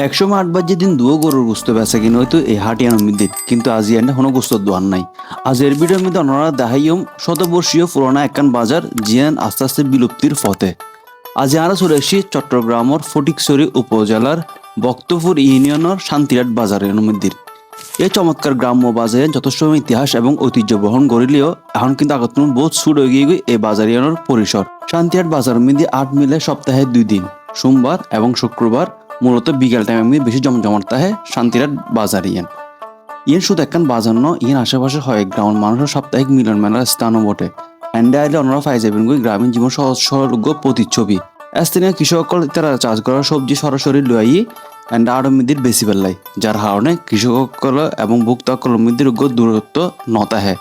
একসময় ৮ বাজে দিন দুয়ো গরুর গোস্ত বেচা কিনে হয়তো এই হাটিয়ানোর মধ্যে, কিন্তু আজি এনে কোনো গোস্ত দোয়ান নাই। আজ এর ভিডিওর মধ্যে ওনারা দেখাইম শতবর্ষীয় পুরোনো একখান বাজার জিয়ান আস্তে আস্তে বিলুপ্তির পথে। আজ আমরা চলে এসেছি চট্টগ্রামের ফটিকছড়ি উপজেলার বক্তপুর ইউনিয়নের শান্তিরাট বাজারের মধ্যে। এই চমৎকার গ্রাম্য বাজারে যথেষ্ট ইতিহাস এবং ঐতিহ্য বহন করিলেও এখন কিন্তু আগত বহুত ছুট হয়ে গিয়ে এই বাজারিয়ানোর পরিসর। শান্তিহাট বাজারের মধ্যে ৮ মিলে সপ্তাহে 2 দিন, সোমবার এবং শুক্রবার মূলত বিকেল টাইমের মধ্যে বেশি জমজমাট থাকে শান্তিরাট বাজার ইয়েন শুধু একখান বাজার ন, ইয়েন আশেপাশে হয় গ্রামের মানুষের সাপ্তাহিক মিলন মেলার স্থানও বটে। এন্ডে আইলে অন্যরা পাই যাবেন গ্রামীণ জীবন সহজ সরলযোগ্য প্রতিচ্ছবি। স্থানীয় কৃষকসকল তারা চাষ করা সবজি সরাসরি লই এন্ড আরো মিদির বেশি পেলাই, যার কারণে কৃষকসকল এবং ভোক্তাসকলের মধ্যে দূরত্ব নতাহে।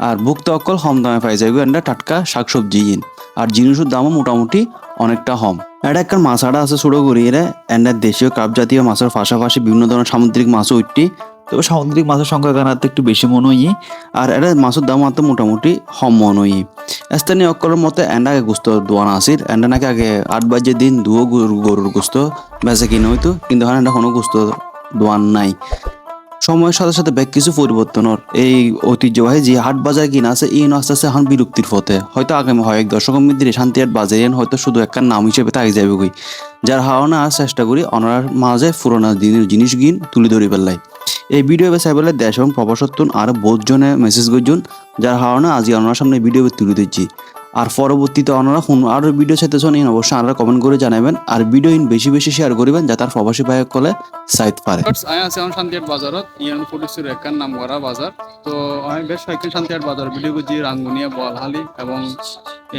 আর ভোক্তাসকল কম দামে পাই যাবে এন্ড টাটকা শাকসবজি আর জিনিসের দামও মোটামুটি অনেকটা কম। এটা একটা মাছ আড়া আছে ছোট করিয়ে এন্ড দেশীয় কাপ জাতীয় মাছের পাশাপাশি বিভিন্ন ধরনের সামুদ্রিক মাছও উঠটি। তবে সামুদ্রিক মাছের সংখ্যা এখানে একটু বেশি মনে হয়, আর এটা মাছের দাম তো মোটামুটি কম মনে হয়। স্থানীয় অকলের মতে আগে গোস্ত দোয়ান আসির নাকি আগে ৮ বাজে দিন গরুর গোস্ত বেচা কিনে হইতো, কিন্তু এখানে কোনো গোস্ত দোয়ান নাই। সময়ের সাথে সাথে ব্যাগ কিছু পরিবর্তনের এই ঐতিহ্যবাহী যে হাট বাজার কিনা আছে এই আস্তে আস্তে এখন বিলুপ্তির পথে। হয়তো আগামী কয়েক দশকের মধ্যে শান্তিহাট বাজার হয়তো শুধু একটা নাম হিসেবে থাকি যাবে গই, যার হাওনা আর চেষ্টা করি অনার মাঝে পুরোনো দিনের জিনিস গিন তুলে ধরি পেলাই। এই ভিডিও চাই বলে দেশ এবং প্রবাসত্বন আর বহুত জনে মেসেজ করছেন, যার কারণে আজ ওনার সামনে ভিডিও তুলে দিচ্ছি। আর পরবর্তীতে ওনারা আরো ভিডিও চাইতেছেন অবশ্যই আপনারা কমেন্ট করে জানাবেন, আর ভিডিও বেশি বেশি শেয়ার করবেন যাতে আর প্রবাসী ভাই কলে সাইট পারে। আমি আছি এখন শান্তিহাট বাজারত, ইয়ান ফটিকছড়ি একখান নাম করা বাজার। তো আমি বেশ কয়েকদিন শান্তিহাট বাজার ভিডিও করছি, রাঙ্গুনিয়া, বোয়ালহালি এবং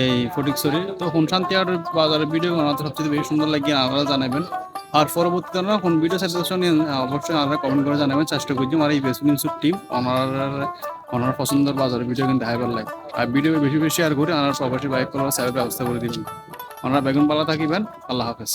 এই ফটিকছড়ি। তো কোন শান্তিহাট বাজারের ভিডিও আমার সবচেয়ে বেশি সুন্দর লাগে আপনারা জানাবেন। আর পরবর্তীতে আমরা কোন ভিডিও সাজেশন অবশ্যই আপনারা কমেন্ট করে জানাবেন, চেষ্টা করছি। আর এই বেসুন ইনস্যুট টিম ওনার পছন্দের বাজারের ভিডিও কিন্তু হাইবার লাগে। আর ভিডিও বেশি বেশি শেয়ার করে আমার প্রবাসী বাইক করার ব্যবস্থা করে দিবেন। ওনারা বেগুন পালা থাকিবেন। আল্লাহ হাফেজ।